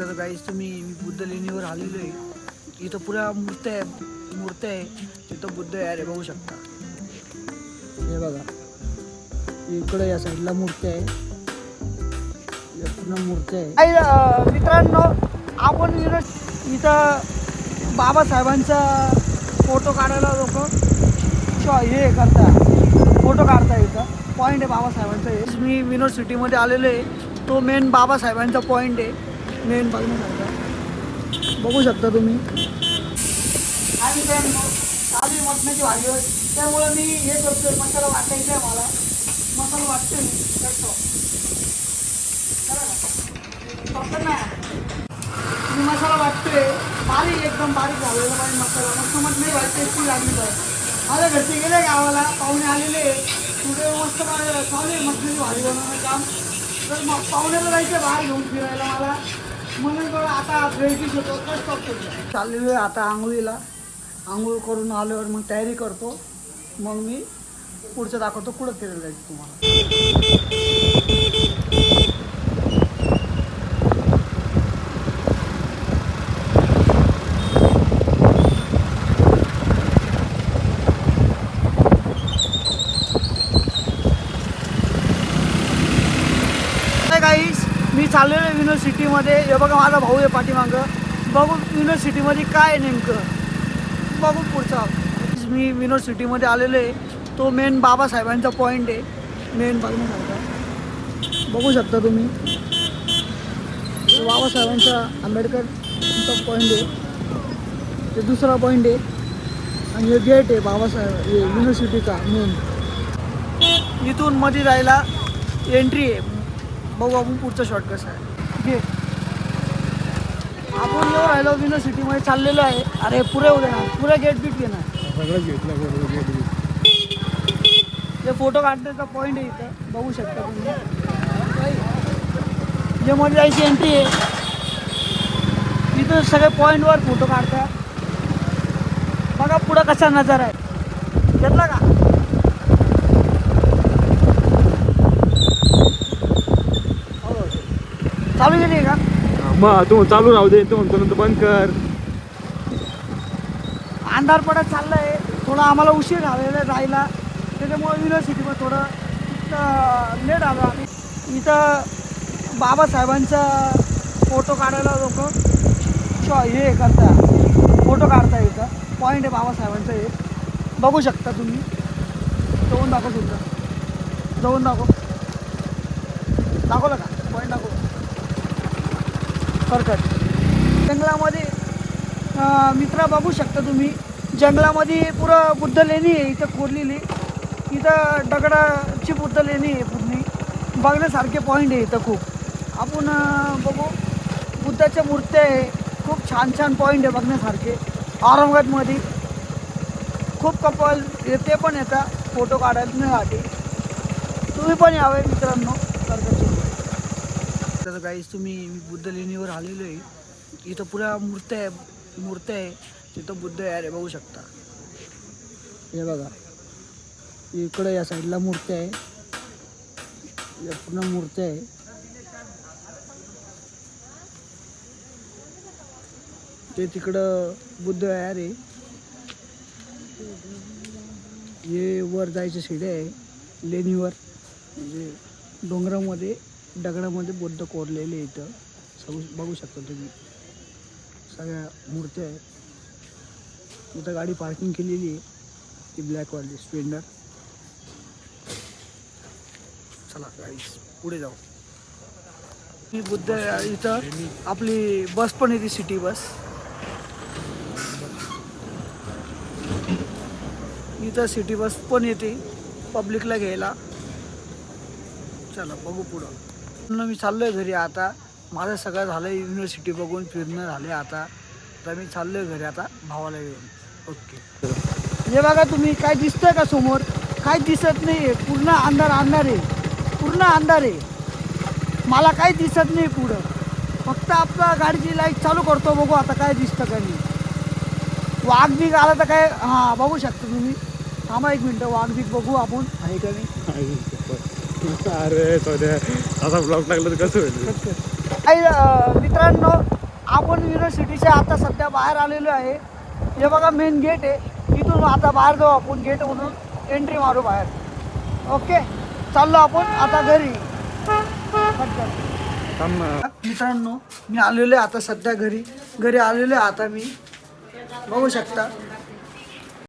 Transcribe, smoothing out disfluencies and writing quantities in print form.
तर गाईस तुम्ही बुद्ध लेणीवर आलेलो आहे. इथं पुऱ्या मूर्त्या आहे. तिथं बुद्ध आहे रे, बघू शकता. हे बघा, इकडे या साईडला मूर्ती आहे. पूर्ण मूर्ती आहे. मित्रांनो, आपण इथं बाबासाहेबांचा फोटो काढायला लोक हे करता, फोटो काढता. इथं पॉईंट आहे बाबासाहेबांचा. हे मी विनोद सिटीमध्ये आलेलो आहे. तो मेन बाबासाहेबांचा पॉईंट आहे. मेन बघण्यासारखा बघू शकता तुम्ही. आणि चालू मटणाची भाजी होय, त्यामुळे मी हे करतोय. मसाला वाटायचा आहे मला. मसाला वाटतोय मी करतो. फक्त ना मी मसाला वाटतोय बारीक, एकदम बारीक झालेला पाहिजे मसाला. मस्त मटणाची भाजी टेस्टी लागली पाहिजे. माझ्या घरचे गेले गावाला, पाहुणे आलेले. पुढे मस्त मला चालू आहे मटणाची भाजी बनवणं काम. तर मग पाहुण्याला जायचं बाहेर घेऊन फिरायला मला, म्हणून आता फ्रेश होतो. चाललेलो आहे आता आंघोळीला. आंघोळ करून आल्यावर मग तयारी करतो. मग मी पुढचं दाखवतो कुठं फिरायला जायचं तुम्हाला. गाईस, मी चाललेलो आहे विनोद सिटीमध्ये. हे बघा, माझा भाऊ आहे पाठीमागं. बघू विनोद सिटीमध्ये काय नेमकं, बघू पुढचा. मी विनोद सिटीमध्ये आलेलो आहे. तो मेन बाबासाहेबांचा पॉईंट आहे. मेन बघण्यासारखा बघू शकता तुम्ही. बाबासाहेबांचा आंबेडकरचा पॉईंट आहे. ते दुसरा पॉईंट आहे. आणि हे गेट आहे बाबासाहेब हे विनोद सिटीचा मेन. इथून मध्ये जायला एंट्री आहे. बघू आपण पुढचं शॉर्ट कसं आहे. गेट आपण येऊ राहिलो विनोद सिटीमध्ये चाललेलो आहे. अरे पुरे उद्या ना, पुरे गेट बीट घे ना. हे फोटो काढण्याचा पॉईंट आहे. इथं बघू शकता तुम्ही. जे मध्ये जायची एंट्री आहे. इथं सगळे पॉईंटवर फोटो काढतात. बघा पुढं कसा नजारा आहे. घेतला का? चालू केली का? मग तू चालू राहू दे. तू म्हणतो बंद कर. अंधार पडत चाललाय. थोडा आम्हाला उशीर झालेला जायला, त्याच्यामुळे विनोद सिटीमध्ये थोडं लेट आलो आम्ही. इथं बाबासाहेबांचा फोटो काढायला लोक हे करता, फोटो काढता. इथं पॉईंट आहे बाबासाहेबांचं. हे बघू शकता तुम्ही. जाऊन दाखव तुमचा, जाऊन दाखवलं का पॉईंट? दाखव. फरकट जंगलामध्ये मित्र बघू शकता तुम्ही. जंगलामध्ये पुरं बुद्ध लेणी आहे इथं कोरलेली. इथं दगडाची बुद्ध लेणी आहे पूर्ण. बघण्यासारखे पॉईंट आहे इथं खूप. आपण बघू. बुद्धाच्या मूर्त्या आहे. खूप छान छान पॉईंट आहे बघण्यासारखे. औरंगाबादमध्ये खूप कपल ते पण येतात फोटो काढण्यासाठी. तुम्ही पण यावे मित्रांनो. तर गाईस तुम्ही बुद्ध लेणीवर आलेलो आहे. इथं पुऱ्या मूर्त्या आहे. तिथं बुद्ध आहे रे, बघू शकता. हे बघा, इकडे या साईडला मूर्ती आहे. या पूर्ण मूर्ती आहे. ते तिकडं बुद्ध आहे रे. हे वर जायचे शिड्या आहे लेणीवर. म्हणजे डोंगरामध्ये दगडामध्ये बुद्ध कोरलेले इथं बघू शकता तुम्ही. सगळ्या मूर्त्या आहेत. इथं गाडी पार्किंग केलेली आहे. ती ब्लॅकवाली स्प्लेंडर. चला गाईस पुढे जाऊ. ही बुद्ध इथं आपली बस पण येते, सिटी बस. इथं सिटी बस पण येते पब्लिकला घ्यायला. चला बघू पुढं. मी चाललोय घरी आता. माझं सगळं झालं युनिव्हर्सिटी बघून फिरणं झाले आता. तर मी चाललोय घरी आता भावाला घेऊन. ओके. हे बघा तुम्ही, काय दिसतंय का समोर? काय दिसत नाही आहे. पूर्ण अंधार आहे. पूर्ण अंधार आहे. मला काही दिसत नाही पुढं. फक्त आपला गाडीची लाईट चालू करतो. बघू आता काय दिसतं का नाही. वाघ बीघ आला तर काय. हां बघू शकता तुम्ही. थांबा एक मिनटं. वाघ बीघ बघू आपण आहे का नाही. अरे आता ब्लॉग टाकलं तर कसं होईल? काही मित्रांनो, आपण युनिव्हर्सिटीच्या आता सध्या बाहेर आलेलो आहे. हे बघा मेन गेट आहे. इथून आता बाहेर जाऊ आपण, गेट म्हणून एंट्री मारू बाहेर. ओके, चाललो आपण आता घरी. मित्रांनो, मी आलेलो आहे आता सध्या घरी आलेलो आहे आता मी. बघू शकता